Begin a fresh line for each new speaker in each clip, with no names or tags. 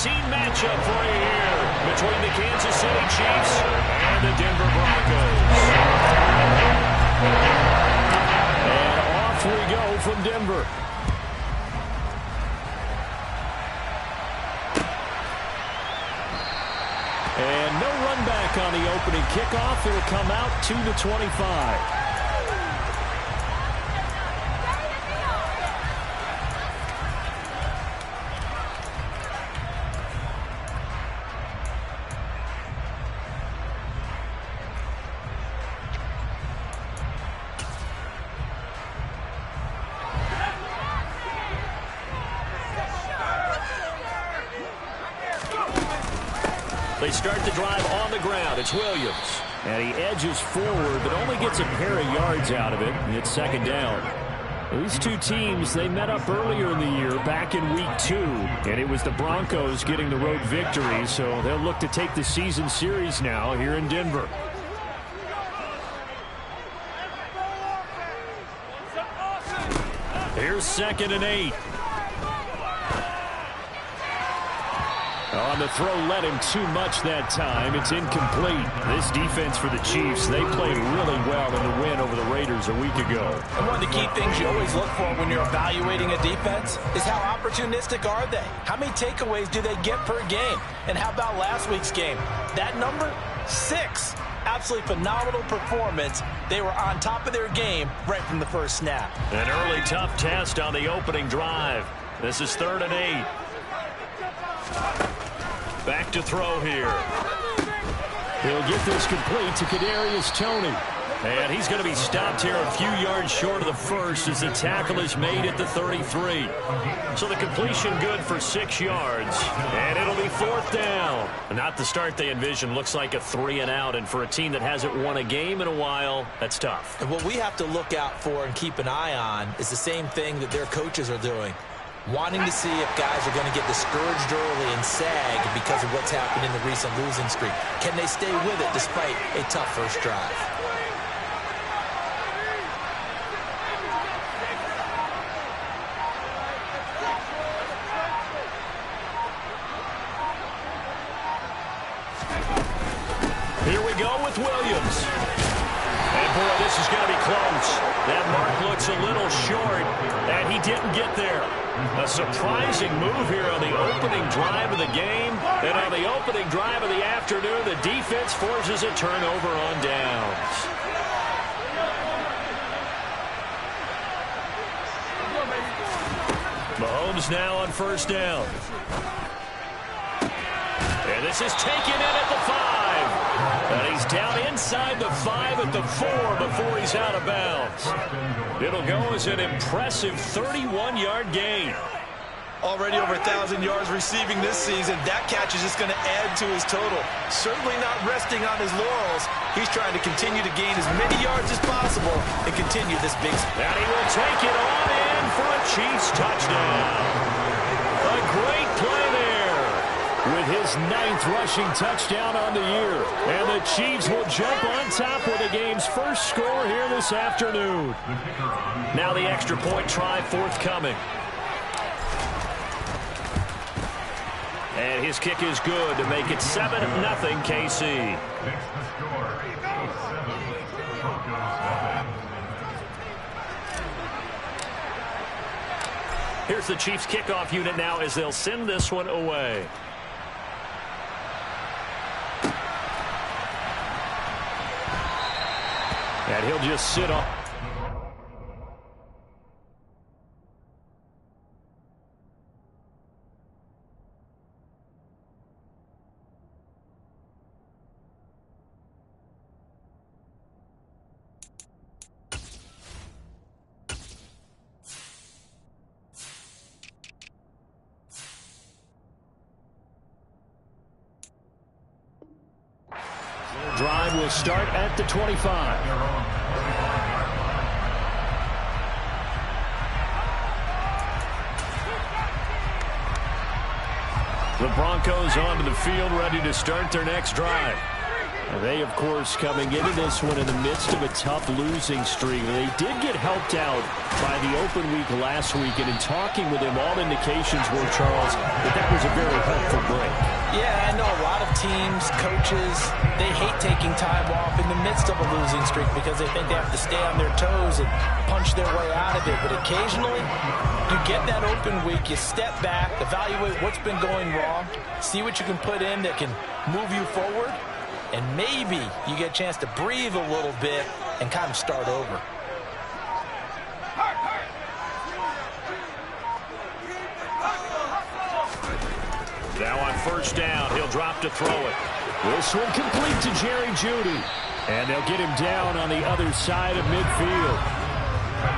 team matchup for you here between the Kansas City Chiefs and the Denver Broncos. And off we go from Denver. And no run back on the opening kickoff. It'll come out to the 25. They start the drive on the ground. It's Williams. And he edges forward, but only gets a pair of yards out of it. And it's second down. These two teams, they met up earlier in the year, back in week 2. And it was the Broncos getting the road victory, so they'll look to take the season series now here in Denver. Here's 2nd and 8. On the throw, led him too much that time. It's incomplete. This defense for the Chiefs, they played really well in the win over the Raiders a week ago.
And one of the key things you always look for when you're evaluating a defense is how opportunistic are they? How many takeaways do they get per game? And how about last week's game? That number, 6. Absolutely phenomenal performance. They were on top of their game right from the first snap.
An early tough test on the opening drive. This is 3rd and 8. Back to throw here. He'll get this complete to Kadarius Toney. And he's going to be stopped here a few yards short of the first as the tackle is made at the 33. So the completion good for 6 yards. And it'll be 4th down. Not the start they envisioned. Looks like a 3 and out. And for a team that hasn't won a game in a while, that's tough.
And what we have to look out for and keep an eye on is the same thing that their coaches are doing. Wanting to see if guys are going to get discouraged early and sag because of what's happened in the recent losing streak. Can they stay with it despite a tough first drive?
Here we go with Williams. And boy, this is going to be close. That mark looks a little short, and he didn't get there. A surprising move here on the opening drive of the game. And on the opening drive of the afternoon, the defense forces a turnover on downs. Mahomes now on 1st down. And this is taken in at the 5. And he's down inside the 5 at the 4 before he's out of bounds. It'll go as an impressive 31-yard gain.
Already over 1,000 yards receiving this season. That catch is just going to add to his total. Certainly not resting on his laurels. He's trying to continue to gain as many yards as possible and continue this big.
And he will take it on in for a Chiefs touchdown. A great play there with his 9th rushing touchdown on the year. And the Chiefs will jump on top with the game's first score here this afternoon. Now the extra point try forthcoming. And his kick is good to make it 7-0 KC. Here's the Chiefs kickoff unit now as they'll send this one away. And he'll just sit on. Drive will start at the 25. The Broncos onto the field, ready to start their next drive. They, of course, coming into this one in the midst of a tough losing streak. They did get helped out by the open week last week, and in talking with him, all indications were, Charles, that was a very helpful break.
Yeah, I know a lot of teams, coaches, they hate taking time off in the midst of a losing streak because they think they have to stay on their toes and punch their way out of it. But occasionally, you get that open week, you step back, evaluate what's been going wrong, see what you can put in that can move you forward, and maybe you get a chance to breathe a little bit and kind of start over.
Now on first down, he'll drop to throw it. This one complete to Jerry Jeudy. And they'll get him down on the other side of midfield.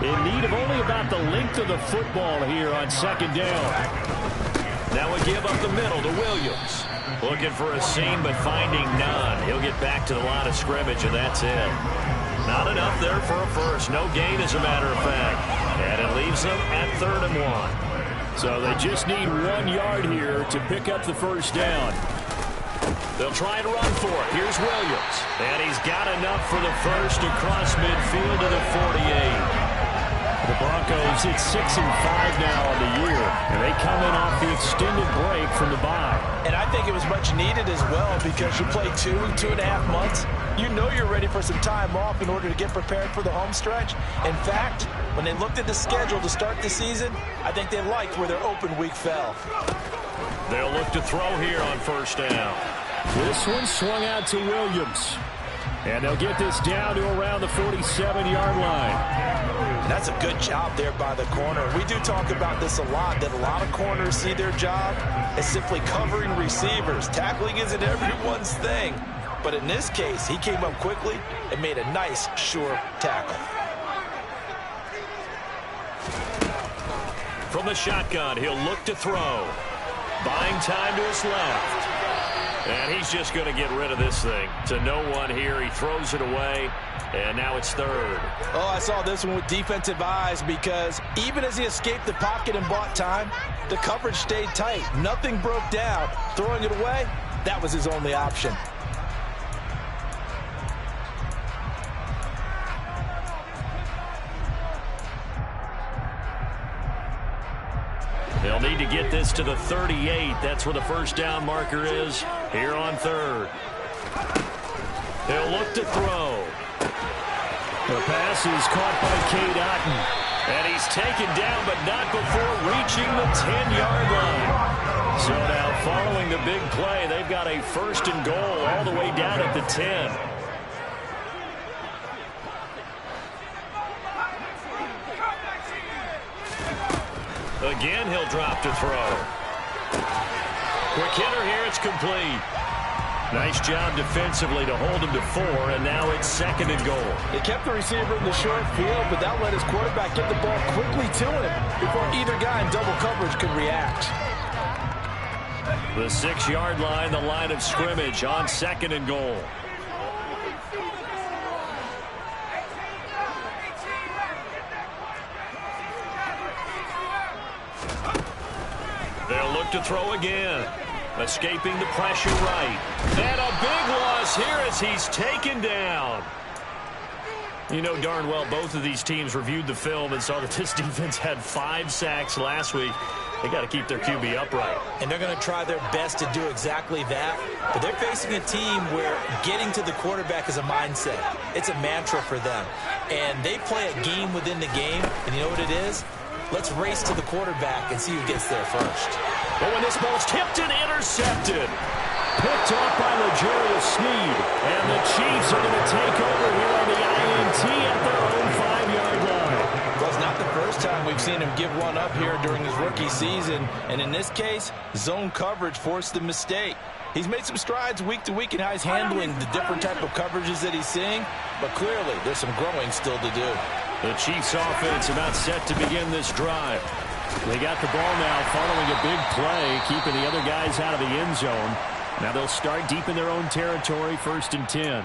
In need of only about the length of the football here on second down. Now we give up the middle to Williams. Looking for a seam, but finding none. He'll get back to the line of scrimmage, and that's it. Not enough there for a first. No gain, as a matter of fact. And it leaves them at 3rd and 1. So they just need 1 yard here to pick up the first down. They'll try to run for it. Here's Williams. And he's got enough for the first across midfield to the 48. The Broncos hit 6-5 now on the year, and they come in off the extended break from the bye.
And I think it was much needed as well because you play 2.5 months. You know you're ready for some time off in order to get prepared for the home stretch. In fact, when they looked at the schedule to start the season, I think they liked where their open week fell.
They'll look to throw here on first down. This one swung out to Williams. And they'll get this down to around the 47-yard line.
That's a good job there by the corner. We do talk about this a lot, that a lot of corners see their job as simply covering receivers. Tackling isn't everyone's thing. But in this case, he came up quickly and made a nice, sure tackle.
From the shotgun, he'll look to throw. Buying time to his left. And he's just going to get rid of this thing. To no one here. He throws it away. And now it's 3rd.
Oh, I saw this one with defensive eyes because even as he escaped the pocket and bought time, the coverage stayed tight. Nothing broke down. Throwing it away, that was his only option.
They'll need to get this to the 38. That's where the first down marker is here on 3rd. They'll look to throw. The pass is caught by Cade Otton. And he's taken down, but not before reaching the 10-yard line. So now following the big play, they've got a 1st and goal all the way down at the 10. Again, he'll drop to throw. Quick hitter here, it's complete. Nice job defensively to hold him to 4, and now it's 2nd and goal.
They kept the receiver in the short field, but that let his quarterback get the ball quickly to him before either guy in double coverage could react.
The 6-yard line, the line of scrimmage on 2nd and goal. They'll look to throw again. Escaping the pressure right. And a big loss here as he's taken down. You know darn well both of these teams reviewed the film and saw that this defense had 5 sacks last week. They got to keep their QB upright.
And they're going to try their best to do exactly that. But they're facing a team where getting to the quarterback is a mindset. It's a mantra for them. And they play a game within the game. And you know what it is? Let's race to the quarterback and see who gets there first.
But when this ball's tipped and intercepted. Picked off by L'Jarius Sneed. And the Chiefs are going to take over here on the INT at their own 5-yard line.
Well, it's not the first time we've seen him give one up here during his rookie season. And in this case, zone coverage forced the mistake. He's made some strides week to week in how he's handling the different type of coverages that he's seeing. But clearly, there's some growing still to do.
The Chiefs offense about set to begin this drive. They got the ball now following a big play, keeping the other guys out of the end zone. Now they'll start deep in their own territory, 1st and 10.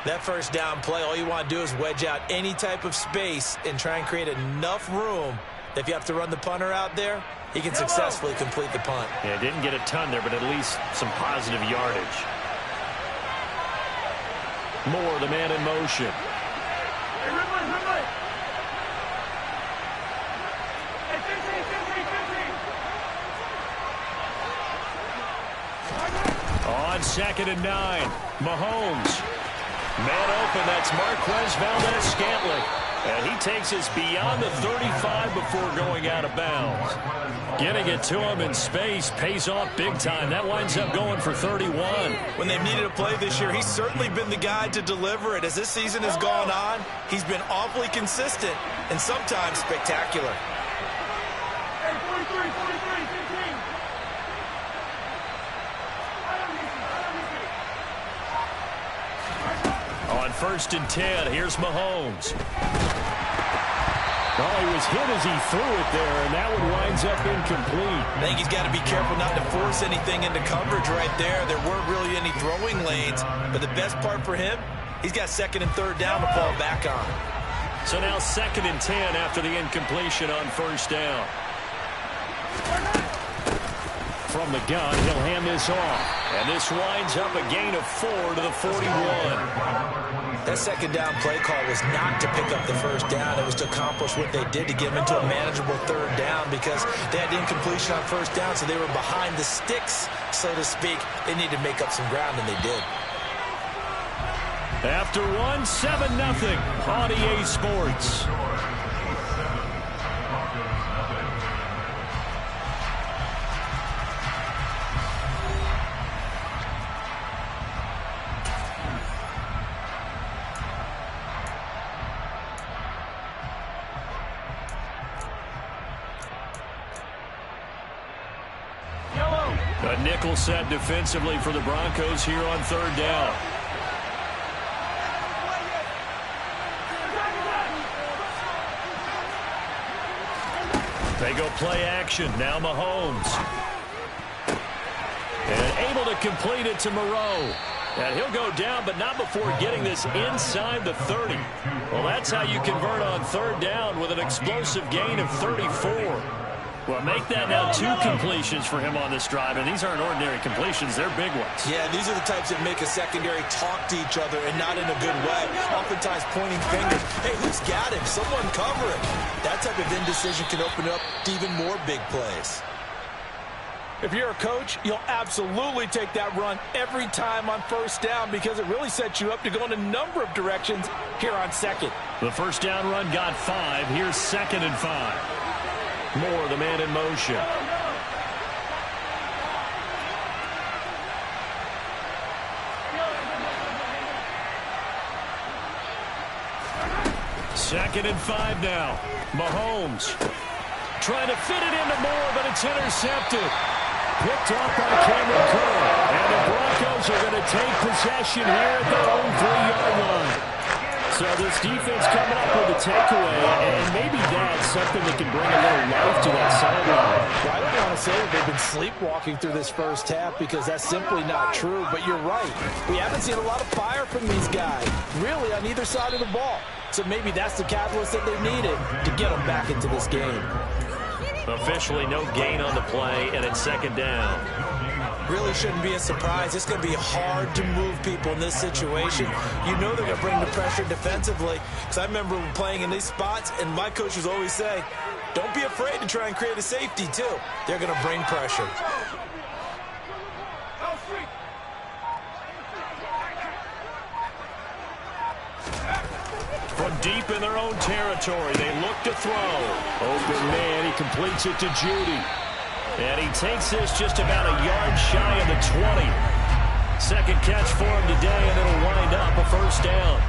That first down play, all you want to do is wedge out any type of space and try and create enough room that if you have to run the punter out there, he can successfully complete the punt.
Yeah, didn't get a ton there, but at least some positive yardage. Moore, the man in motion. On 2nd and 9, Mahomes. Man open, that's Marquez Valdes-Scantling. And he takes us beyond the 35 before going out of bounds. Getting it to him in space pays off big time. That winds up going for 31.
When they've needed a play this year, he's certainly been the guy to deliver it. As this season has gone on, he's been awfully consistent and sometimes spectacular.
On 1st and 10, here's Mahomes. Oh, he was hit as he threw it there, and that one winds up incomplete.
I think he's got to be careful not to force anything into coverage right there. There weren't really any throwing lanes, but the best part for him, he's got 2nd and 3rd down to fall back on.
So now 2nd and 10 after the incompletion on 1st down. From the gun, he'll hand this off. And this winds up a gain of 4 to the 41.
That 2nd down play call was not to pick up the 1st down. It was to accomplish what they did to get them into a manageable 3rd down because they had the incompletion on 1st down, so they were behind the sticks, so to speak. They needed to make up some ground, and they did.
After 7-0 on EA Sports. A nickel set defensively for the Broncos here on 3rd down. They go play action. Now Mahomes. And able to complete it to Moreau. And he'll go down, but not before getting this inside the 30. Well, that's how you convert on 3rd down with an explosive gain of 34. Well, make that now 2 completions for him on this drive, and these aren't ordinary completions. They're big ones.
Yeah, these are the types that make a secondary talk to each other and not in a good way. Oftentimes pointing fingers. Hey, who's got him? Someone cover it. That type of indecision can open up to even more big plays. If you're a coach, you'll absolutely take that run every time on 1st down because it really sets you up to go in a number of directions here on 2nd.
The 1st down run got 5. Here's 2nd and 5. Moore, the man in motion. Second and 5 now. Mahomes trying to fit it into Moore, but it's intercepted. Picked off by Cameron Curl. And the Broncos are going to take possession here at their own 3-yard line. So this defense coming up with a takeaway, and maybe that's something that can bring a little life to that sideline.
Well, I don't want to say that they've been sleepwalking through this 1st half because that's simply not true, but you're right. We haven't seen a lot of fire from these guys, really, on either side of the ball. So maybe that's the catalyst that they needed to get them back into this game.
Officially no gain on the play, and it's 2nd down.
Really shouldn't be a surprise. It's going to be hard to move people in this situation. You know they're going to bring the pressure defensively. Because I remember playing in these spots, and my coaches always say, don't be afraid to try and create a safety, too. They're going to bring pressure.
From deep in their own territory, they look to throw. Open man, he completes it to Judy. And he takes this just about a yard shy of the 20. Second catch for him today, and it'll wind up a 1st down.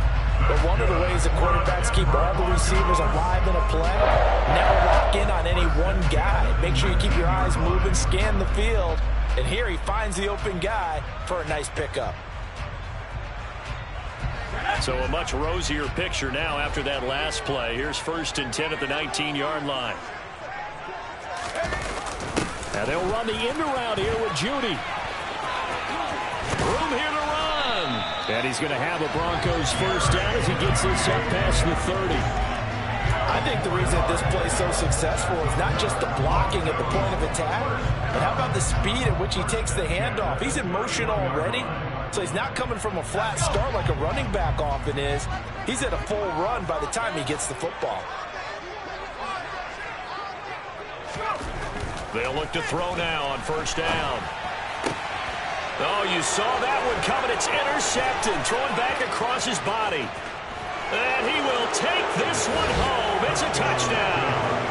But one of the ways that quarterbacks keep all the receivers alive in a play, never lock in on any one guy. Make sure you keep your eyes moving, scan the field. And here he finds the open guy for a nice pickup.
So a much rosier picture now after that last play. Here's 1st and 10 at the 19-yard line. And they'll run the end around here with Judy. Room here to run. And he's going to have a Broncos 1st down as he gets this up past the 30.
I think the reason that this play is so successful is not just the blocking at the point of attack, but how about the speed at which he takes the handoff? He's in motion already, so he's not coming from a flat start like a running back often is. He's at a full run by the time he gets the football.
They'll look to throw now on first down. Oh, you saw that one coming. It's intercepted. Throwing back across his body. And he will take this one home. It's a touchdown.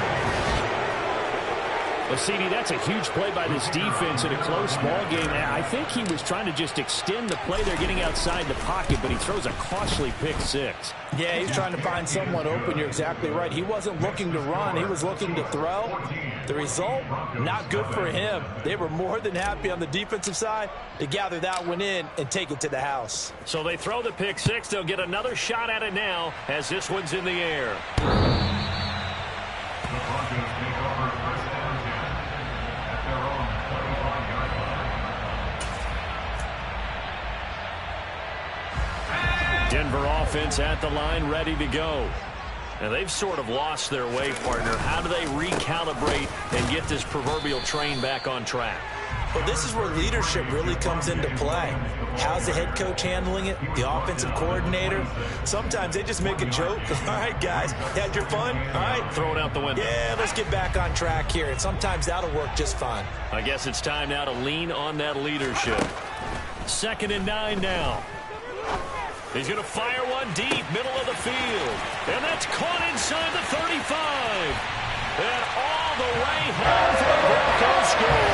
Well, CD, that's a huge play by this defense in a close ball game. I think he was trying to just extend the play. They're getting outside the pocket, but he throws a costly pick six.
Yeah, he's trying to find someone open. You're exactly right. He wasn't looking to run. He was looking to throw. The result, not good for him. They were more than happy on the defensive side to gather that one in and take it to the house.
So they throw the pick six. They'll get another shot at it now as this one's in the air. Denver offense at the line, ready to go. And they've sort of lost their way, partner. How do they recalibrate and get this proverbial train back on track?
Well, this is where leadership really comes into play. How's the head coach handling it? The offensive coordinator? Sometimes they just make a joke. All right, guys, had your fun? All right.
Throw it out the window.
Yeah, let's get back on track here. And sometimes that'll work just fine.
I guess it's time now to lean on that leadership. 2nd and 9 now. He's going to fire one deep, middle of the field. And that's caught inside the 35. And all the way home for the Broncos score.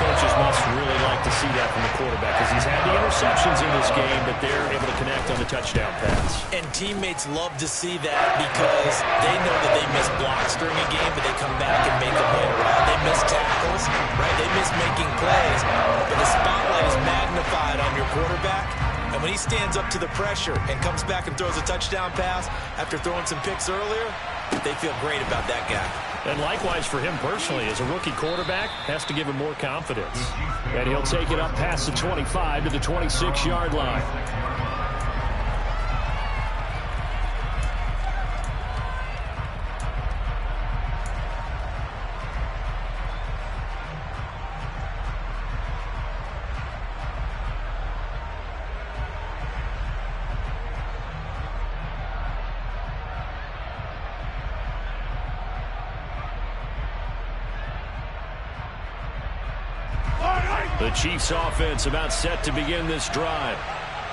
Coaches must really like to see that from the quarterback because he's had the interceptions in this game, but they're able to connect on the touchdown pass.
And teammates love to see that because they know that they miss blocks during a game, but they come back and make them later on. They miss tackles, right? They miss making plays, but the spotlight is magnified on your quarterback. And when he stands up to the pressure and comes back and throws a touchdown pass after throwing some picks earlier, they feel great about that guy.
And likewise for him personally, as a rookie quarterback, has to give him more confidence. And he'll take it up past the 25 to the 26-yard line. The Chiefs offense about set to begin this drive.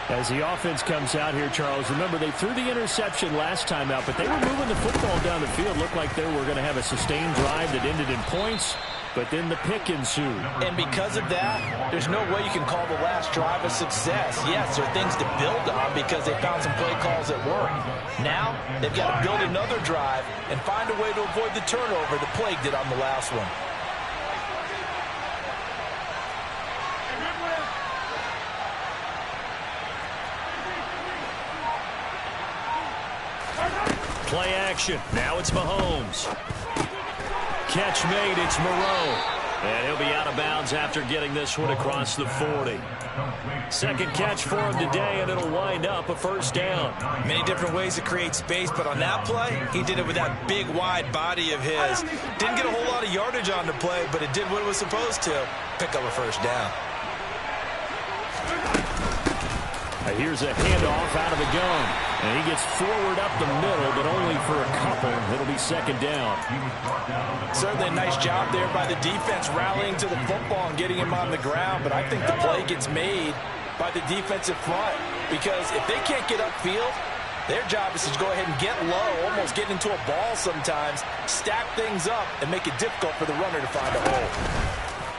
As the offense comes out here, Charles, remember they threw the interception last time out, but they were moving the football down the field. Looked like they were going to have a sustained drive that ended in points, but then the pick ensued.
And because of that, there's no way you can call the last drive a success. Yes, there are things to build on because they found some play calls that work. Now, they've got to build another drive and find a way to avoid the turnover that plagued it on the last one.
Play action. Now it's Mahomes. Catch made. It's Moreau. And he'll be out of bounds after getting this one across the 40. Second catch for him today, and it'll wind up a first down.
Many different ways to create space, but on that play, he did it with that big, wide body of his. Didn't get a whole lot of yardage on the play, but it did what it was supposed to. Pick up a first down.
Here's a handoff out of the gun. And he gets forward up the middle, but only for a couple. It'll be second down.
Certainly a nice job there by the defense rallying to the football and getting him on the ground. But I think the play gets made by the defensive front because if they can't get upfield, their job is to go ahead and get low, almost get into a ball sometimes, stack things up, and make it difficult for the runner to find a hole.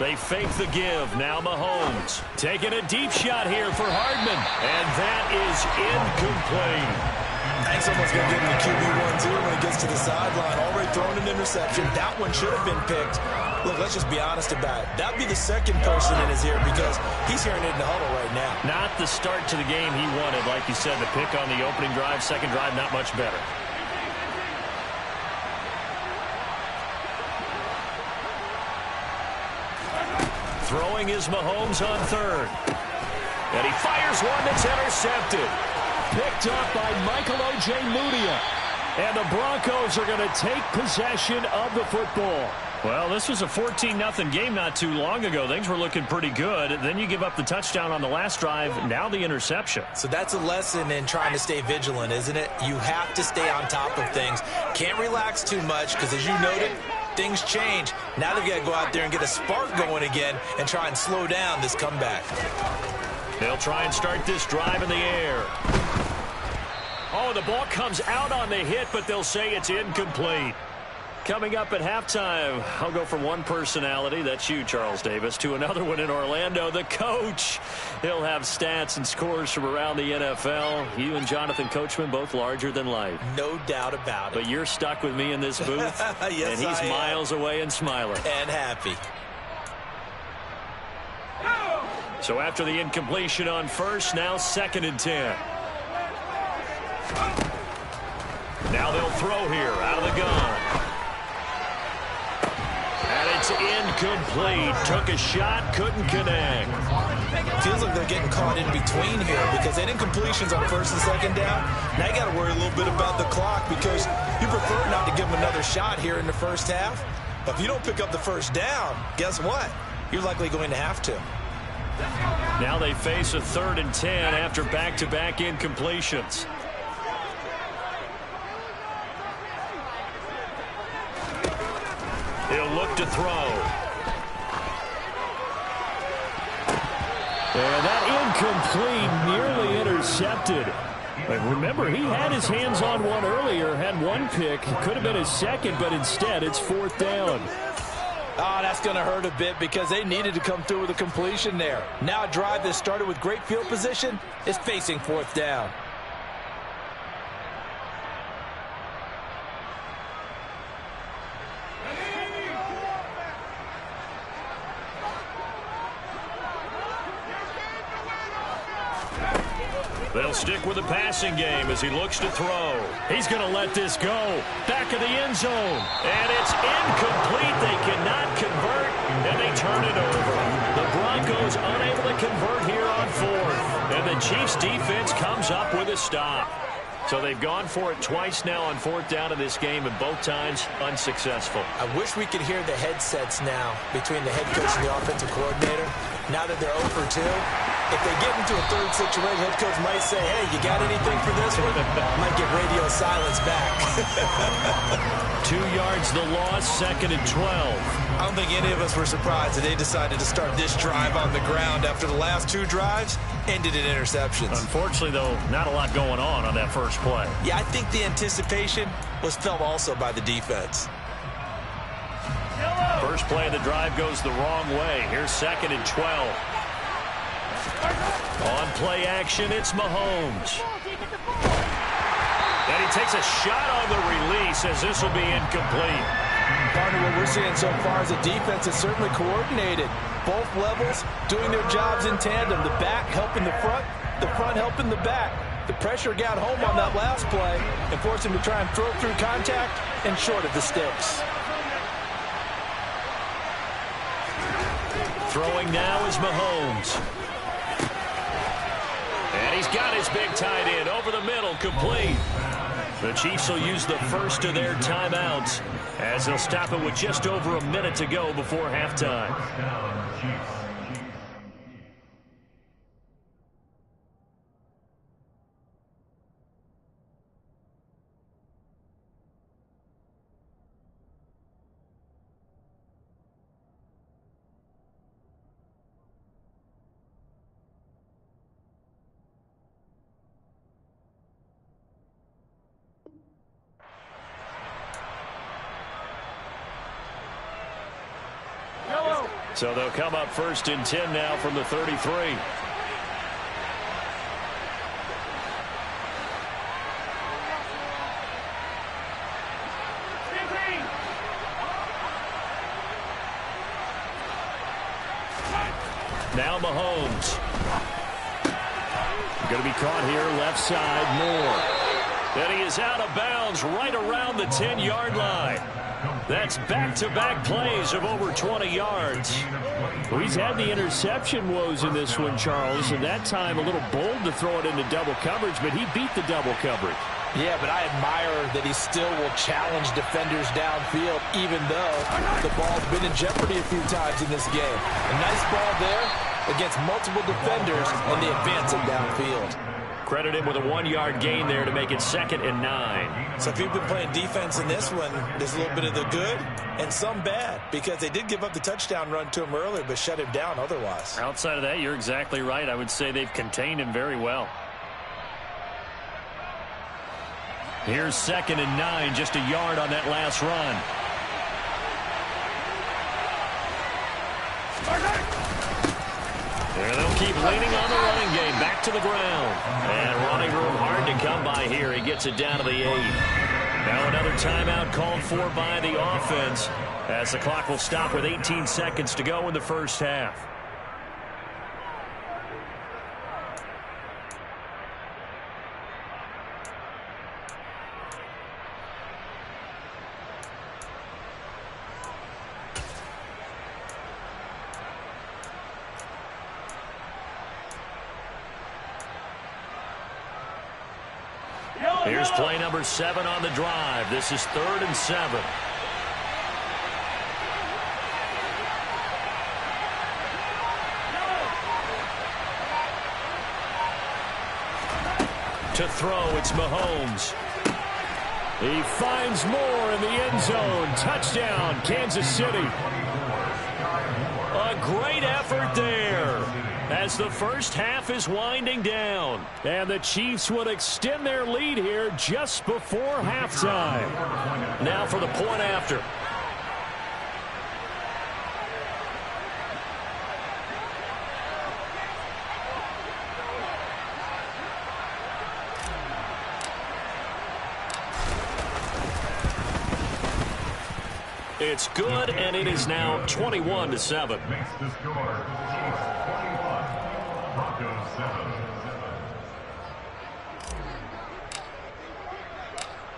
They fake the give. Now Mahomes taking a deep shot here for Hardman. And that is incomplete.
I think someone's going to give him the QB1 too when he gets to the sideline. Already thrown an interception. That one should have been picked. Look, let's just be honest about it. That would be the second person in his ear because he's hearing it in the huddle right now.
Not the start to the game he wanted. Like you said, the pick on the opening drive, second drive, not much better. Throwing is Mahomes on third. And he fires one that's intercepted. picked up by Michael Ojemudia. And the Broncos are going to take possession of the football. Well, this was a 14-0 game not too long ago. Things were looking pretty good. Then you give up the touchdown on the last drive. Now the interception.
So that's a lesson in trying to stay vigilant, isn't it? You have to stay on top of things. Can't relax too much because, as you noted, things change. Now they've got to go out there and get a spark going again and try and slow down this comeback.
They'll try and start this drive in the air. Oh, the ball comes out on the hit, but they'll say it's incomplete. Coming up at halftime, I'll go from one personality, that's you, Charles Davis, to another one in Orlando, the coach. He'll have stats and scores from around the NFL. You and Jonathan Coachman, both larger than life.
No doubt about it.
But you're stuck with me in this booth,
yes,
and he's miles away and smiling.
And happy.
So after the incompletion on first, now 2nd and 10. Now they'll throw here out of the gun. And it's incomplete. Took a shot, couldn't connect.
Feels like they're getting caught in between here because they had incompletions on 1st and 2nd down. Now you got to worry a little bit about the clock because you prefer not to give them another shot here in the first half. But if you don't pick up the first down, guess what? You're likely going to have to.
Now they face a 3rd and 10 after back-to-back incompletions. He'll look to throw. And that incomplete, nearly intercepted. But remember, he had his hands on one earlier, had one pick. Could have been his second, but instead it's 4th down.
Oh, that's going to hurt a bit because they needed to come through with a completion there. Now a drive that started with great field position is facing 4th down.
They'll stick with the passing game as he looks to throw. He's going to let this go. Back of the end zone. And it's incomplete. They cannot convert, and they turn it over. The Broncos unable to convert here on 4th. And the Chiefs defense comes up with a stop. So they've gone for it twice now on 4th down in this game, and both times unsuccessful.
I wish we could hear the headsets now between the head coach and the offensive coordinator. Now that they're 0 for 2, if they get into a 3rd situation, head coach might say, hey, you got anything for this one? Might get radio silence back.
2 yards the loss, 2nd and 12.
I don't think any of us were surprised that they decided to start this drive on the ground after the last 2 drives ended in interceptions.
Unfortunately, though, not a lot going on that first play.
Yeah, I think the anticipation was felt also by the defense.
First play of the drive goes the wrong way. Here's 2nd and 12. On play action, it's Mahomes. And he takes a shot on the release as this will be incomplete.
Partner, what we're seeing so far is a defense that's certainly coordinated. Both levels doing their jobs in tandem. The back helping the front helping the back. The pressure got home on that last play and forced him to try and throw through contact and short of the sticks.
Throwing now is Mahomes. And he's got his big tight end over the middle, complete. The Chiefs will use the first of their timeouts as they'll stop it with just over a minute to go before halftime. So they'll come up 1st and 10 now from the 33. Now Mahomes. Going to be caught here left side, Moore. And he is out of bounds right around the 10-yard line. That's back-to-back plays of over 20 yards.
Well, he's had the interception woes in this one, Charles, and that time a little bold to throw it into double coverage, but he beat the double coverage.
Yeah, but I admire that he still will challenge defenders downfield, even though the ball's been in jeopardy a few times in this game. A nice ball there against multiple defenders, and they advance it downfield.
Credit him with a 1-yard gain there to make it 2nd and 9.
So if you've been playing defense in this one, there's a little bit of the good and some bad, because they did give up the touchdown run to him earlier, but shut him down otherwise.
Outside of that, you're exactly right. I would say they've contained him very well. Here's 2nd and 9, just a yard on that last run. And they'll keep leaning on the running game. Back to the ground. And running room hard to come by here. He gets it down to the 8. Now another timeout called for by the offense, as the clock will stop with 18 seconds to go in the first half. Here's play number 7 on the drive. This is 3rd and 7. To throw, it's Mahomes. He finds Moore in the end zone. Touchdown, Kansas City. A great effort there, as the first half is winding down. And the Chiefs would extend their lead here just before halftime. Now for the point after. It's good, and it is now 21-7.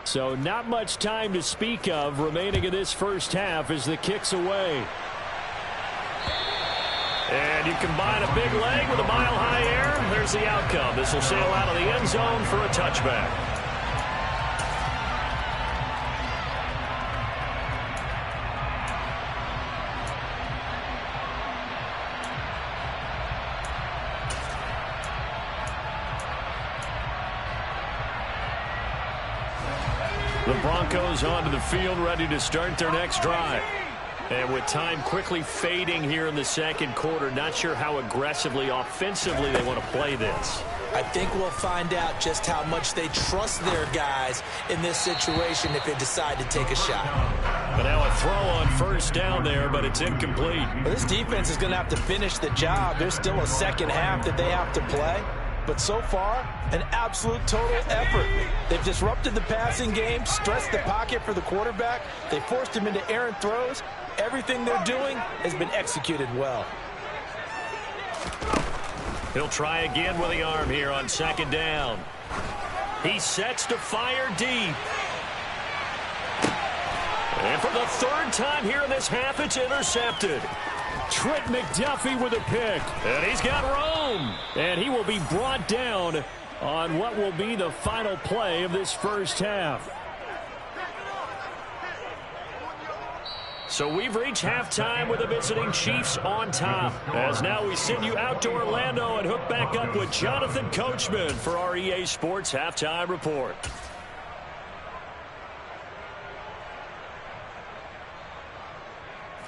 So not much time to speak of remaining in this first half as the kick's away.
And you combine a big leg with a mile-high air, there's the outcome. This will sail out of the end zone for a touchback. The Broncos onto the field, ready to start their next drive. And with time quickly fading here in the second quarter, not sure how aggressively, offensively they want to play this.
I think we'll find out just how much they trust their guys in this situation if they decide to take a shot.
But now a throw on first down there, but it's incomplete.
Well, this defense is going to have to finish the job. There's still a second half that they have to play. But so far, an absolute total effort. They've disrupted the passing game, stressed the pocket for the quarterback. They forced him into errant throws. Everything they're doing has been executed well.
He'll try again with the arm here on second down. He sets to fire deep. And for the 3rd time here in this half, it's intercepted.
Trent McDuffie with a pick.
And he's got Rome.
And he will be brought down on what will be the final play of this first half.
So we've reached halftime with the visiting Chiefs on top. As now we send you out to Orlando and hook back up with Jonathan Coachman for our EA Sports Halftime Report.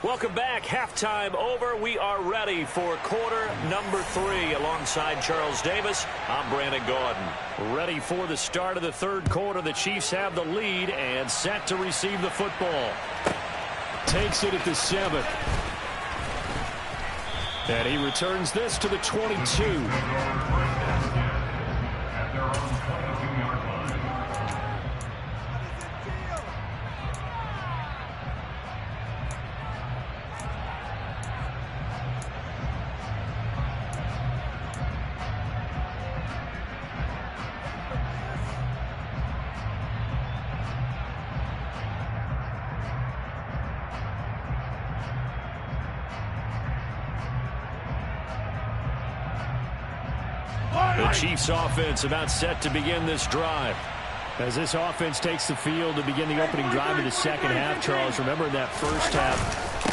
Welcome back. Halftime over. We are ready for quarter number 3. Alongside Charles Davis, I'm Brandon Gaudin. Ready for the start of the third quarter. The Chiefs have the lead and set to receive the football.
Takes it at the 7. And he returns this to the 22.
The Chiefs offense about set to begin this drive.
As this offense takes the field to begin the opening drive of the second half, Charles, remember in that first half,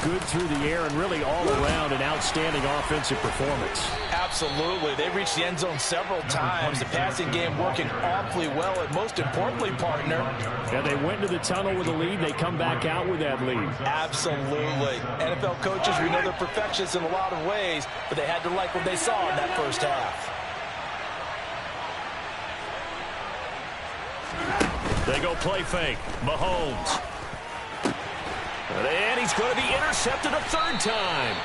good through the air and really all around an outstanding offensive performance.
Absolutely. They reached the end zone several times. The passing game working awfully well, and most importantly, partner.
Yeah, they went into the tunnel with a lead. They come back out with that lead.
Absolutely. NFL coaches, we know they're perfectionists in a lot of ways, but they had to like what they saw in that first half.
They go play fake. Mahomes. And he's going to be intercepted a third time.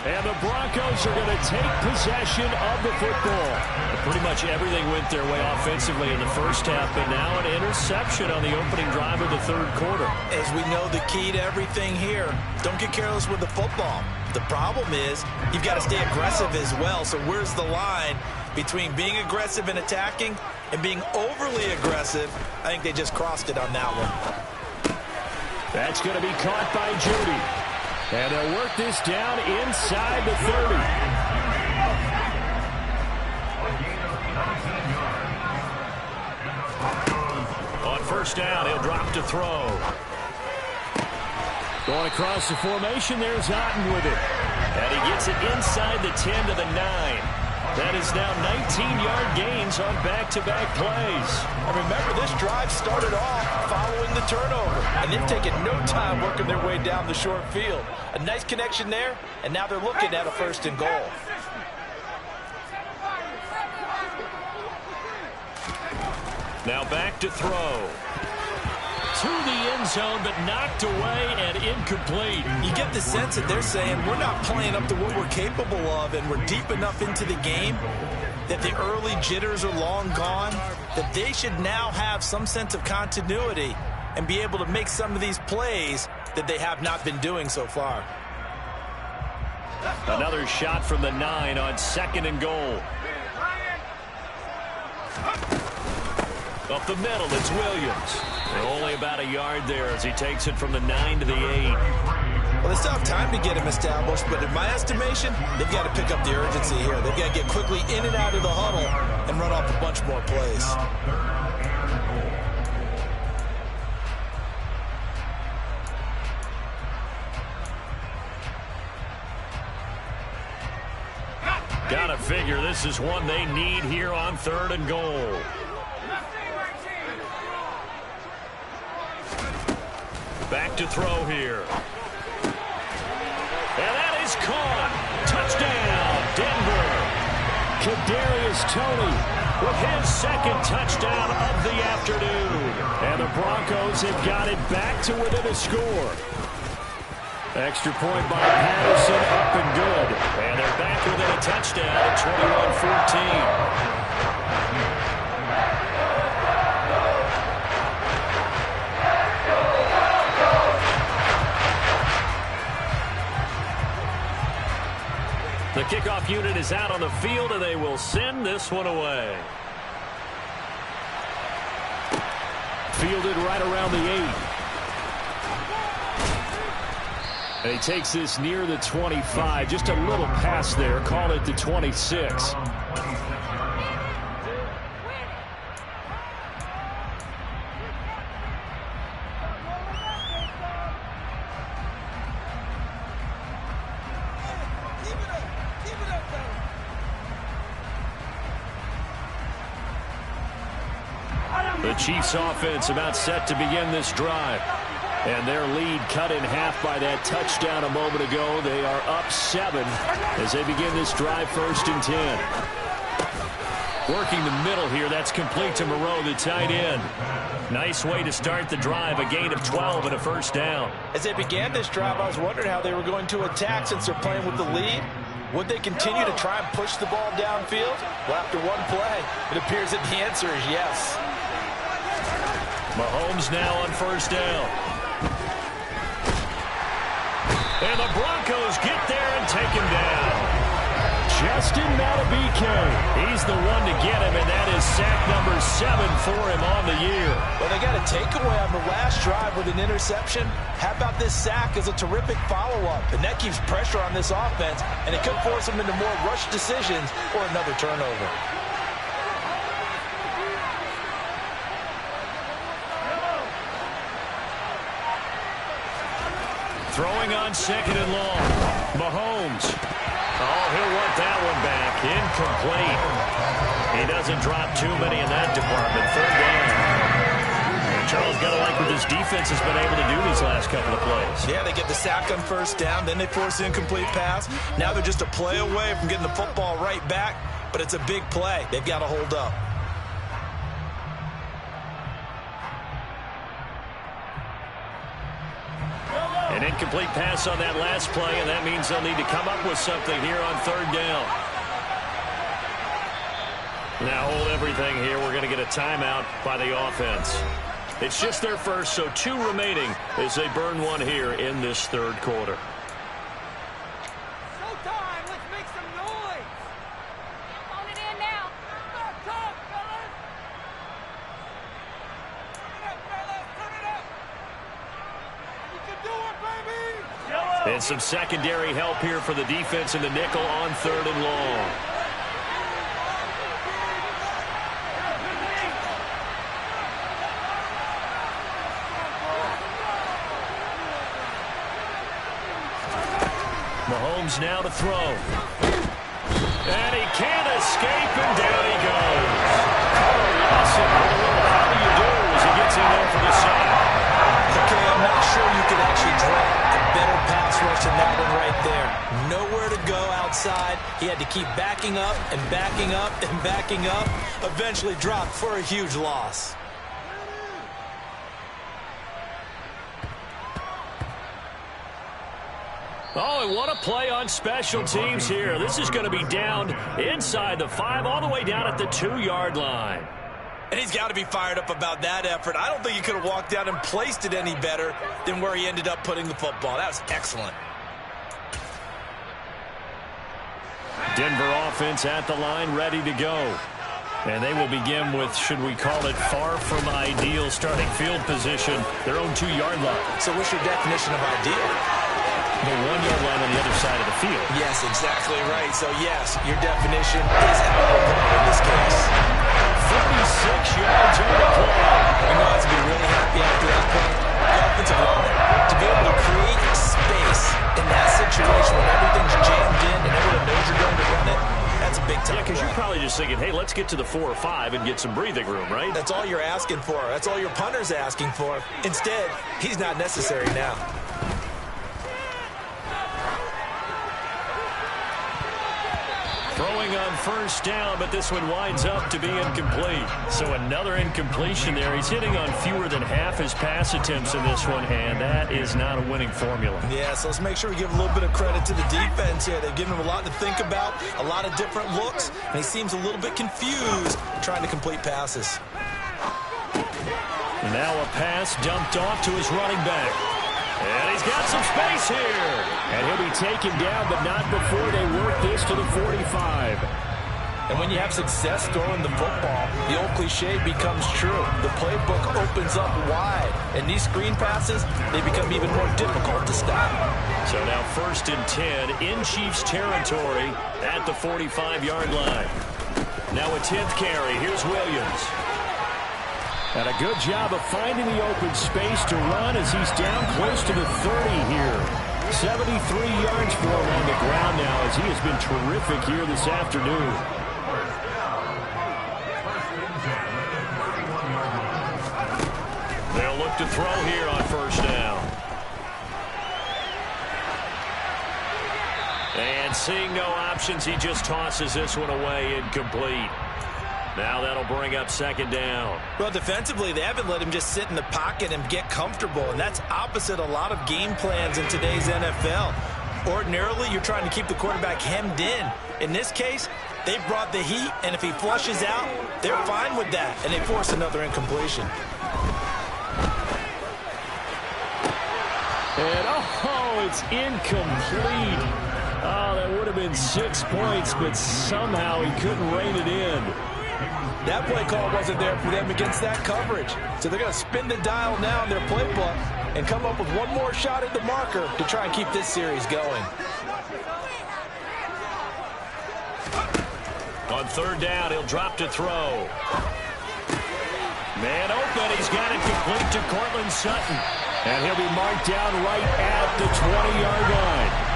And the Broncos are going to take possession of the football. Pretty much everything went their way offensively in the first half, but now an interception on the opening drive of the third quarter.
As we know, the key to everything here, don't get careless with the football. The problem is you've got to stay aggressive as well. So where's the line between being aggressive and attacking and being overly aggressive? I think they just crossed it on that one.
That's going to be caught by Judy. And they'll work this down inside the 30.
On first down, he'll drop to throw.
Going across the formation, there's Otten with it.
And he gets it inside the 10 to the 9. That is now 19-yard gains on back-to-back plays.
And remember, this drive started off following the turnover, and they've taken no time working their way down the short field. A nice connection there, and now they're looking at a first and goal.
Now back to throw. To the end zone, but knocked away and incomplete.
You get the sense that they're saying we're not playing up to what we're capable of, and we're deep enough into the game that the early jitters are long gone, that they should now have some sense of continuity and be able to make some of these plays that they have not been doing so far.
Another shot from the 9 on second and goal. Up the middle, it's Williams. Only about a yard there as he takes it from the 9 to the 8.
Well, they still have time to get him established, but in my estimation, they've got to pick up the urgency here. They've got to get quickly in and out of the huddle and run off a bunch more plays.
Gotta figure this is one they need here on third and goal. Back to throw here. And that is caught. Touchdown, Denver.
Kadarius Toney with his second touchdown of the afternoon. And the Broncos have got it back to within a score. Extra point by Patterson, up and good.
And they're back within a touchdown at 21-14. The kickoff unit is out on the field, and they will send this one away.
Fielded right around the 8. And he takes this near the 25. Just a little pass there. Call it the 26.
The Chiefs offense about set to begin this drive.
And their lead cut in half by that touchdown a moment ago. They are up 7 as they begin this drive, 1st and 10.
Working the middle here. That's complete to Moreau, the tight end. Nice way to start the drive. A gain of 12 and a first down.
As they began this drive, I was wondering how they were going to attack since they're playing with the lead. Would they continue to try and push the ball downfield? Well, after one play, it appears that the answer is yes.
Mahomes now on first down. And the Broncos get there and take him down.
Justin Madubuike. He's the one to get him, and that is sack number 7 for him on the year.
Well, they got a takeaway on the last drive with an interception. How about this sack as a terrific follow-up? And that keeps pressure on this offense, and it could force them into more rush decisions or another turnover.
Throwing on 2nd and long. Mahomes. Oh, he'll want that one back. Incomplete. He doesn't drop too many in that department. 3rd down. And Charles, got to like what this defense has been able to do these last couple of plays.
Yeah, they get the sack on 1st down, then they force an incomplete pass. Now they're just a play away from getting the football right back, but it's a big play. They've got to hold up.
An incomplete pass on that last play, and that means they'll need to come up with something here on 3rd down. Now hold everything here. We're going to get a timeout by the offense. It's just their first, so 2 remaining as they burn one here in this 3rd quarter.
Showtime! Let's make some noise! On it in now! Talk, fellas! Turn it up, fellas! Turn it up! You can do it, baby!
And some secondary help here for the defense in the nickel on 3rd and long. Mahomes now to throw. And he can't escape, and down he goes. Carl Lawson, how do you do as he gets in there for the sack?
Okay, I'm not sure you could actually draw a better pass rush than that one right there. Nowhere to go outside. He had to keep backing up and backing up and backing up. Eventually dropped for a huge loss.
Oh, and what a play on special teams here. This is going to be down inside the 5, all the way down at the 2-yard line.
And he's got to be fired up about that effort. I don't think he could have walked out and placed it any better than where he ended up putting the football. That was excellent.
Denver offense at the line, ready to go. And they will begin with, should we call it, far from ideal starting field position, their own 2-yard line.
So what's your definition of ideal?
The 1-yard line on the other side of the field.
Yes, exactly right. So, yes, your definition is applicable in this case.
36 yards on the play.
You know, to be really happy after that point, the offensive line, to be able to create space in that situation when everything's jammed in and everyone knows you're going to run it, that's a big time.
Yeah, because you're probably just thinking, hey, let's get to the 4 or 5 and get some breathing room, right?
That's all you're asking for. That's all your punter's asking for. Instead, he's not necessary now.
Throwing on 1st down, but this one winds up to be incomplete. So another incompletion there. He's hitting on fewer than half his pass attempts in this one, and that is not a winning formula.
Yeah, so let's make sure we give a little bit of credit to the defense here. They've given him a lot to think about, a lot of different looks, and he seems a little bit confused trying to complete passes.
Now a pass dumped off to his running back. And he's got some space here. And he'll be taken down, but not before they work this to the 45.
And when you have success throwing the football, the old cliche becomes true. The playbook opens up wide. And these screen passes, they become even more difficult to stop.
So now 1st and 10 in Chiefs territory at the 45-yard line. Now a 10th carry. Here's Williams. And a good job of finding the open space to run as he's down close to the 30 here. 73 yards for him on the ground now as he has been terrific here this afternoon. They'll look to throw here on 1st down. And seeing no options, he just tosses this one away incomplete. Now that'll bring up 2nd down.
Well, defensively, they haven't let him just sit in the pocket and get comfortable, and that's opposite a lot of game plans in today's NFL. Ordinarily, you're trying to keep the quarterback hemmed in. In this case, they brought the heat, and if he flushes out, they're fine with that, and they force another incompletion.
And, oh, it's incomplete. Oh, that would have have been 6 points, but somehow he couldn't rein it in.
That play call wasn't there for them against that coverage. So they're going to spin the dial now in their playbook and come up with one more shot at the marker to try and keep this series going.
On third down, he'll drop to throw. Man open, he's got it complete to Courtland Sutton. And he'll be marked down right at the 20-yard line.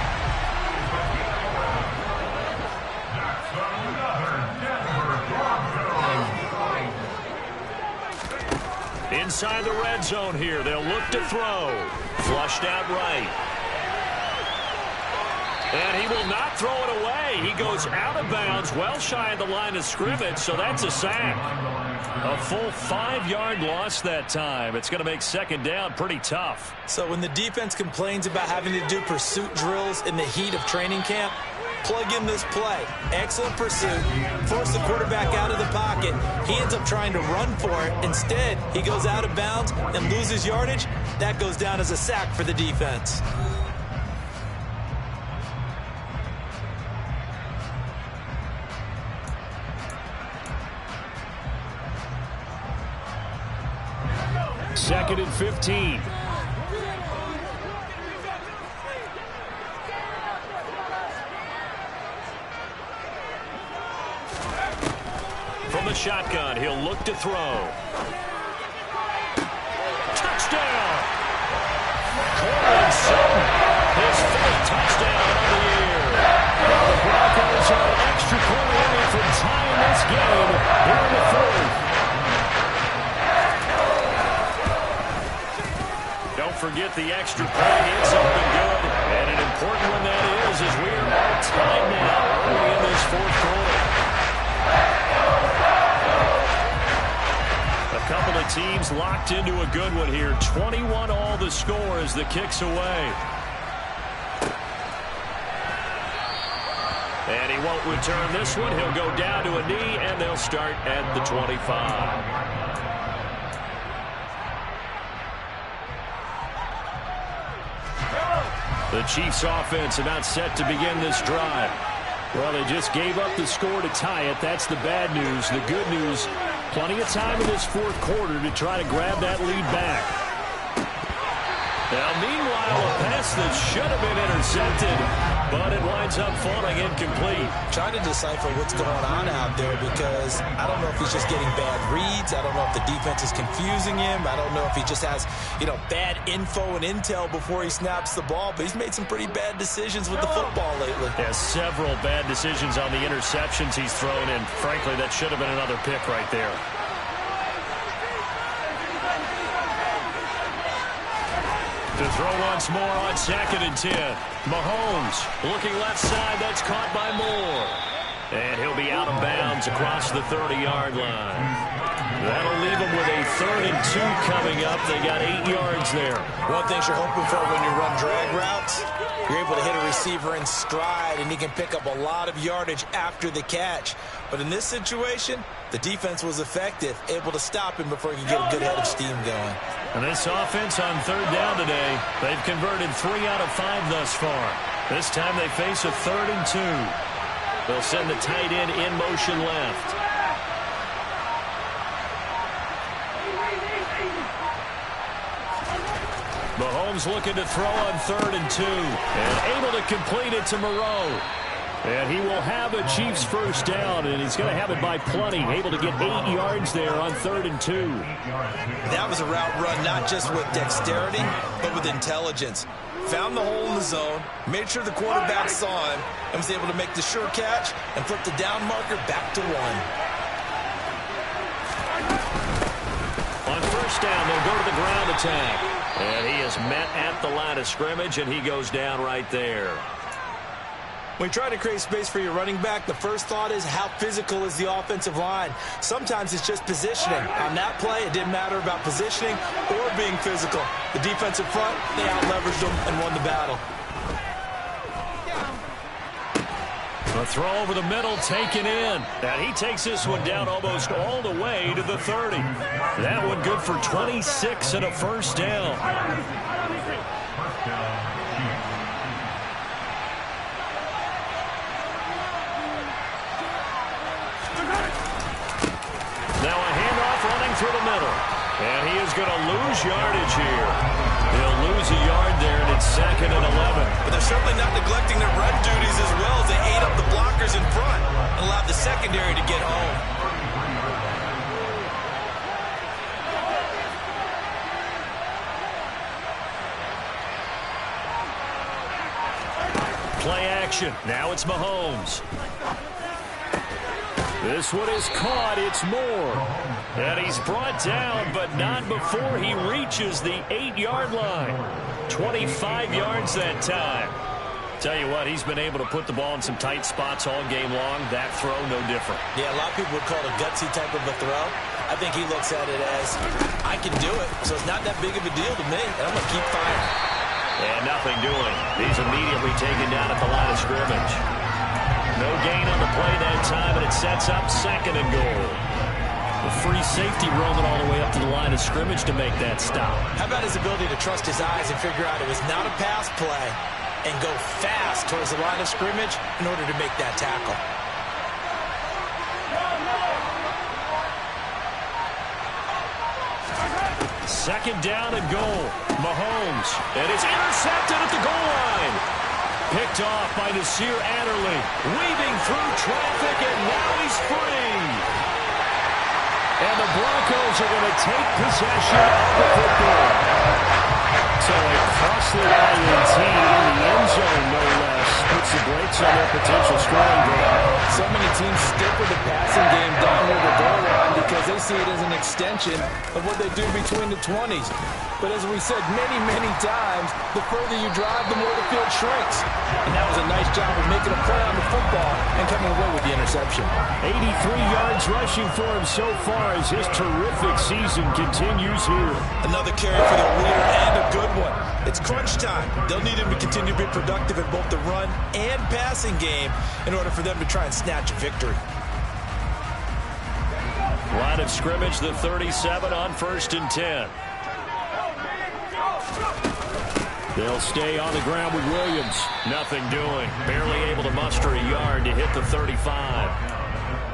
Inside the red zone here, they'll look to throw. Flushed out right. And he will not throw it away. He goes out of bounds, well shy of the line of scrimmage, so that's a sack. A full 5-yard loss that time. It's going to make second down pretty tough.
So when the defense complains about having to do pursuit drills in the heat of training camp, plug in this play. Excellent pursuit. Force the quarterback out of the pocket. He ends up trying to run for it. Instead, he goes out of bounds and loses yardage. That goes down as a sack for the defense.
Second and 15.
From the shotgun, he'll look to throw. Touchdown! Courtland Sutton, his 4th touchdown of the year. Now the Broncos are an extra point away from tying this game here in the 4th. Don't forget the extra point. It's something good. And an important one that is, as we are all tied now early in this 4th quarter. A couple of teams locked into a good one here. 21 all the score as the kick's away. And he won't return this one. He'll go down to a knee, and they'll start at the 25. The Chiefs offense about set to begin this drive. Well, they just gave up the score to tie it. That's the bad news. The good news, plenty of time in this 4th quarter to try to grab that lead back. Now, meanwhile, a pass that should have been intercepted, but it winds up falling incomplete.
Trying to decipher what's going on out there because I don't know if he's just getting bad reads. I don't know if the defense is confusing him. I don't know if he just has, bad info and intel before he snaps the ball. But he's made some pretty bad decisions with the football lately.
Yeah, several bad decisions on the interceptions he's thrown, and frankly, that should have been another pick right there. To throw once more on 2nd and 10. Mahomes looking left side. That's caught by Moore. And he'll be out of bounds across the 30-yard line. That'll leave him with a 3rd and 2 coming up. They got 8 yards there.
One thing you're hoping for when you run drag routes, you're able to hit a receiver in stride, and he can pick up a lot of yardage after the catch. But in this situation, the defense was effective, able to stop him before he could get a good head of steam going.
And this offense on 3rd down today, they've converted 3 out of 5 thus far. This time they face a 3rd and 2. They'll send the tight end in motion left. Mahomes looking to throw on 3rd and 2. And able to complete it to Moreau. And he will have a Chiefs first down, and he's going to have it by plenty. Able to get 8 yards there on 3rd and 2.
That was a route run not just with dexterity, but with intelligence. Found the hole in the zone, made sure the quarterback saw him, and was able to make the sure catch and flip the down marker back to 1.
On first down, they'll go to the ground attack. And he is met at the line of scrimmage, and he goes down right there.
When you try to create space for your running back, the first thought is how physical is the offensive line. Sometimes it's just positioning. On that play, it didn't matter about positioning or being physical. The defensive front, they out-leveraged them and won the battle.
A throw over the middle taken in. And he takes this one down almost all the way to the 30. That one good for 26 and a first down. through the middle. And he is going to lose yardage here. He'll lose a yard there, and it's 2nd and 11.
But they're certainly not neglecting their run duties as well as they ate up the blockers in front and allowed the secondary to get home.
Play action. Now it's Mahomes. This one is caught. It's Moore. And he's brought down, but not before he reaches the 8-yard line. 25 yards that time. Tell you what, he's been able to put the ball in some tight spots all game long. That throw, no different.
Yeah, a lot of people would call it a gutsy type of a throw. I think he looks at it as, I can do it, so it's not that big of a deal to me, and I'm going to keep firing.
And nothing doing. He's immediately taken down at the line of scrimmage. No gain on the play that time, and it sets up 2nd and goal. The free safety roaming all the way up to the line of scrimmage to make that stop.
How about his ability to trust his eyes and figure out it was not a pass play and go fast towards the line of scrimmage in order to make that tackle.
Second down and goal. Mahomes. And it's intercepted at the goal line. Picked off by Nasir Adderley. Weaving through traffic, and now he's free. And the Broncos are going to take possession of the football. So a costly INT in the end zone, no less, puts the brakes on their potential scoring drive.
So many teams stick with the passing game down near the goal line because they see it as an extension of what they do between the 20s. But as we said many, many times, the further you drive, the more the field shrinks. And that was a nice job of making a play on the football and coming away with the interception.
83 yards rushing for him so far as his terrific season continues here.
Another carry for the leader and a good one. It's crunch time. They'll need him to continue to be productive in both the run and passing game in order for them to try and snatch a victory.
Line of scrimmage, the 37 on 1st and 10. They'll stay on the ground with Williams. Nothing doing. Barely able to muster a yard to hit the 35.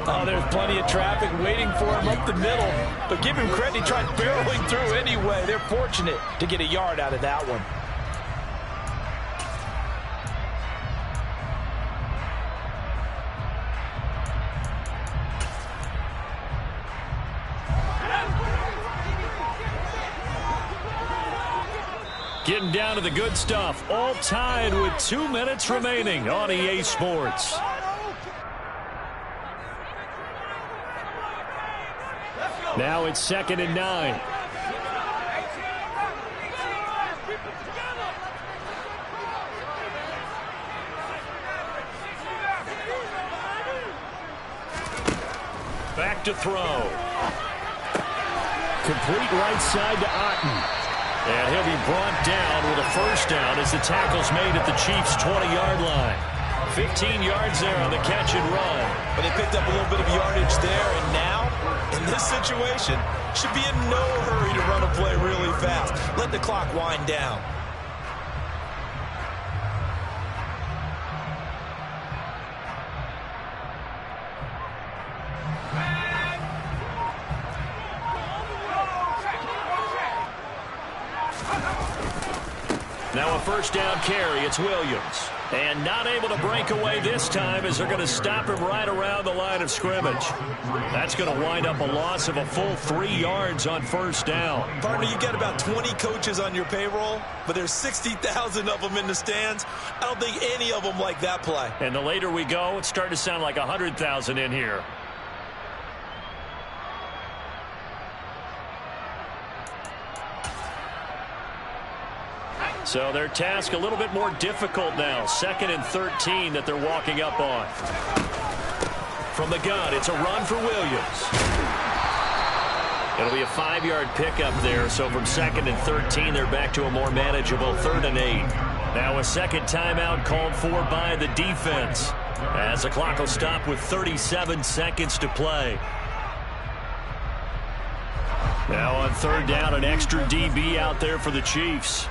Oh, there's plenty of traffic waiting for him up the middle. But give him credit, he tried barreling through anyway. They're fortunate to get a yard out of that one.
Getting down to the good stuff. All tied with 2 minutes remaining on EA Sports. Now it's 2nd and 9. Back to throw. Complete right side to Otten. And he'll be brought down with a first down as the tackle's made at the Chiefs' 20-yard line. 15 yards there on the catch and run.
But they picked up a little bit of yardage there, and now, in this situation, should be in no hurry to run a play really fast. Let the clock wind down.
Now a first down carry. It's Williams. And not able to break away this time as they're going to stop him right around the line of scrimmage. That's going to wind up a loss of a full 3 yards on first down.
Partner, you got about 20 coaches on your payroll, but there's 60,000 of them in the stands. I don't think any of them like that play.
And the later we go, it's starting to sound like 100,000 in here. So their task a little bit more difficult now. 2nd and 13 that they're walking up on. From the gun, it's a run for Williams. It'll be a 5-yard pickup there. So from 2nd and 13, they're back to a more manageable 3rd and 8. Now a second timeout called for by the defense, as the clock will stop with 37 seconds to play. Now on 3rd down, an extra DB out there for the Chiefs.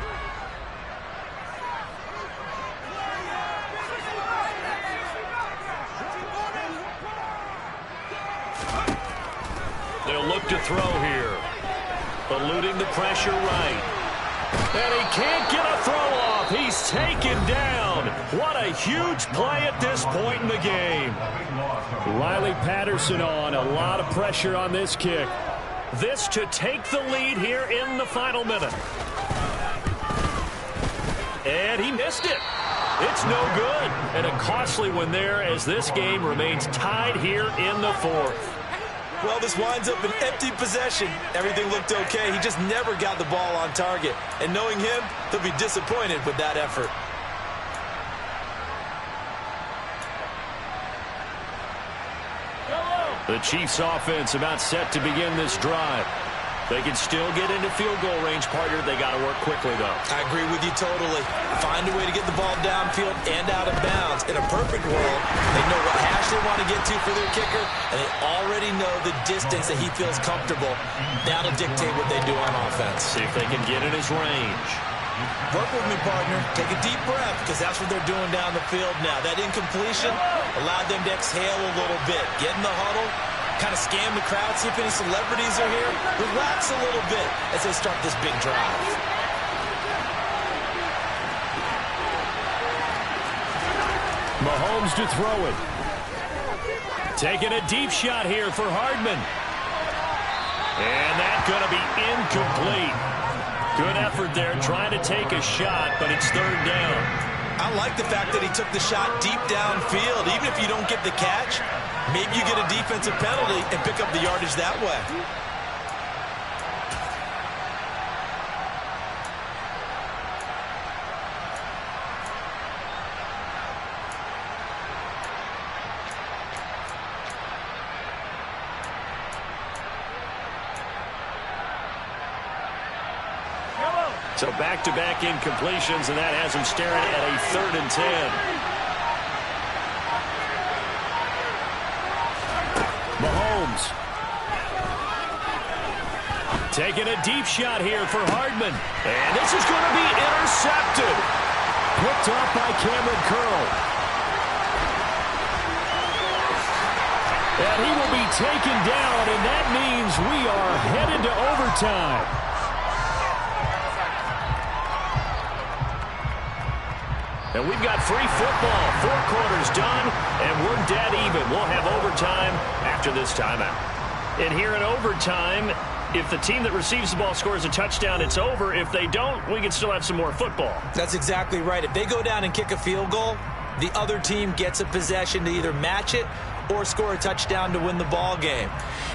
They'll look back to throw here. Eluding the pressure right. And he can't get a throw off. He's taken down. What a huge play at this point in the game.
Riley Patterson on. A lot of pressure on this kick.
This to take the lead here in the final minute. And he missed it. It's no good. And a costly one there as this game remains tied here in the fourth.
Well, this winds up an empty possession. Everything looked okay. He just never got the ball on target. And knowing him, he'll be disappointed with that effort.
The Chiefs offense about set to begin this drive. They can still get into field goal range, partner. They got to work quickly, though.
I agree with you totally. Find a way to get the ball downfield and out of bounds. In a perfect world, they know what hash they want to get to for their kicker, and they already know the distance that he feels comfortable. That'll dictate what they do on offense.
See if they can get in his range.
Work with me, partner. Take a deep breath, because that's what they're doing down the field now. That incompletion allowed them to exhale a little bit. Get in the huddle. Kind of scan the crowd, see if any celebrities are here. Relax a little bit as they start this big drive.
Mahomes to throw it.
Taking a deep shot here for Hardman. And that's going to be incomplete. Good effort there trying to take a shot, but it's third down.
I like the fact that he took the shot deep downfield. Even if you don't get the catch, maybe you get a defensive penalty and pick up the yardage that way.
So back-to-back incompletions, and that has him staring at a 3rd and 10.
Mahomes.
Taking a deep shot here for Hardman. And this is going to be intercepted.
Picked off by Cameron Curl.
And he will be taken down, and that means we are headed to overtime. And we've got free football. 4 quarters done, and we're dead even. We'll have overtime after this timeout. And here in overtime, if the team that receives the ball scores a touchdown, it's over. If they don't, we can still have some more football.
That's exactly right. If they go down and kick a field goal, the other team gets a possession to either match it or score a touchdown to win the ball game.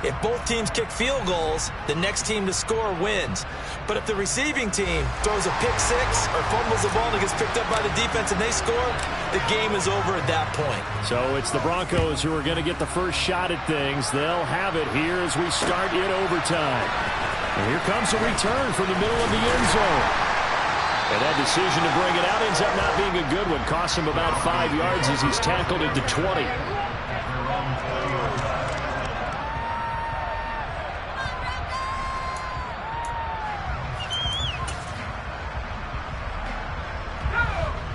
If both teams kick field goals, the next team to score wins. But if the receiving team throws a pick six or fumbles the ball and it gets picked up by the defense and they score, the game is over at that point.
So it's the Broncos who are going to get the first shot at things. They'll have it here as we start in overtime. And here comes a return from the middle of the end zone. And that decision to bring it out ends up not being a good one. Costs him about 5 yards as he's tackled at the 20.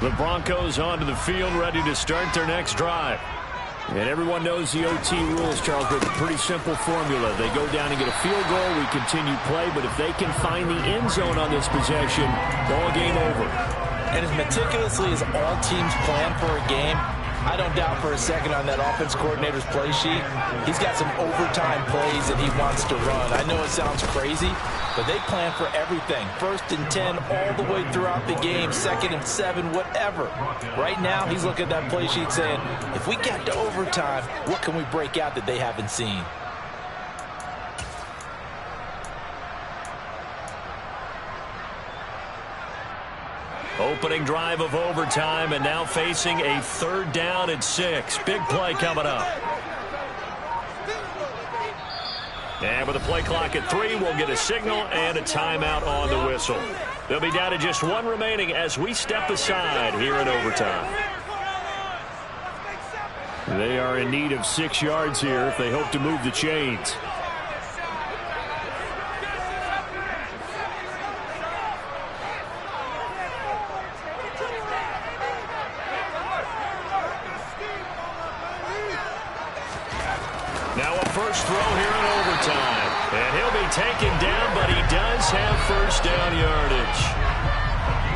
The Broncos onto the field, ready to start their next drive. And everyone knows the OT rules, Charles, but pretty simple formula. They go down and get a field goal, we continue play, but if they can find the end zone on this possession, ball game over.
And as meticulously as all teams plan for a game, I don't doubt for a second on that offense coordinator's play sheet, he's got some overtime plays that he wants to run. I know it sounds crazy, but they plan for everything. 1st and 10 all the way throughout the game, 2nd and 7, whatever. Right now, he's looking at that play sheet saying, if we get to overtime, what can we break out that they haven't seen?
Opening drive of overtime, and now facing a 3rd down and 6. Big play coming up. And with the play clock at 3, we'll get a signal and a timeout on the whistle. They'll be down to just 1 remaining as we step aside here in overtime.
They are in need of 6 yards here if they hope to move the chains.
Now a first throw here in overtime. And he'll be taken down, but he does have first down yardage.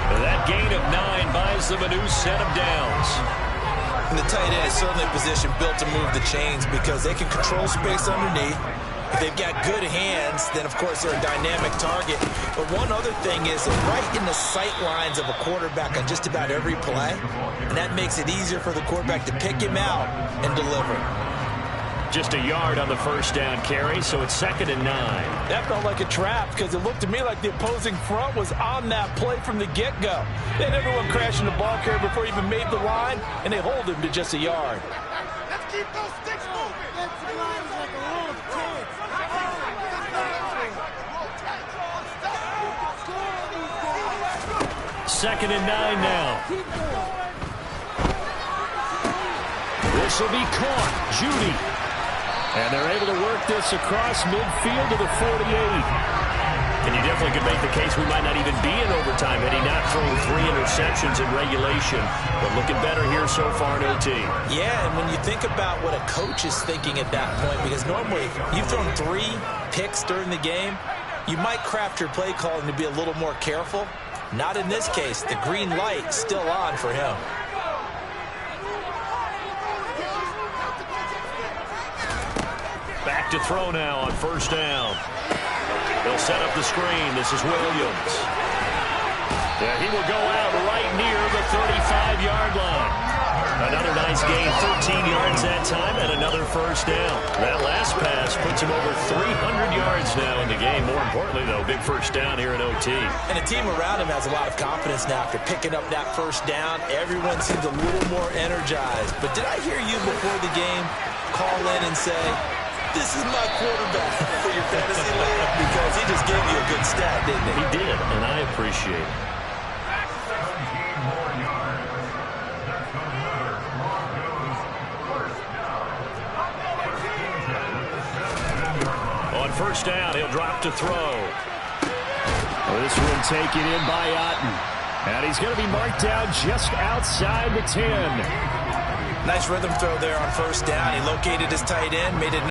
And that gain of 9 buys them a new set of downs.
And the tight end is certainly a position built to move the chains because they can control space underneath. If they've got good hands, then, of course, they're a dynamic target. But one other thing is they're right in the sight lines of a quarterback on just about every play, and that makes it easier for the quarterback to pick him out and deliver.
Just a yard on the first down carry, so it's 2nd and 9.
That felt like a trap because it looked to me like the opposing front was on that play from the get-go. They had everyone crashing the ball carrier before he even made the line, and they hold him to just a yard.
Let's keep those sticks moving. That's like a little kid.
2nd and 9 now. This will be caught. Judy. And they're able to work this across midfield to the 48. And you definitely could make the case we might not even be in overtime had he not thrown 3 interceptions in regulation. But looking better here so far in OT.
Yeah, and when you think about what a coach is thinking at that point, because normally you've thrown 3 picks during the game, you might craft your play calling to be a little more careful. Not in this case. The green light still on for him.
Back to throw now on first down. He'll set up the screen. This is Williams. Yeah, he will go out right near the 35-yard line. Another nice gain, 13 yards that time, and another first down. That last pass puts him over 300 yards now in the game. More importantly, though, big first down here in OT.
And the team around him has a lot of confidence now after picking up that first down. Everyone seems a little more energized. But did I hear you before the game call in and say, this is my quarterback for your fantasy league? Because he just gave you a good stat, didn't he?
He did, and I appreciate it. On first down, he'll drop to throw.
This one taken in by Otten. And he's going to be marked down just outside the 10.
Nice rhythm throw there on first down. He located his tight end, made it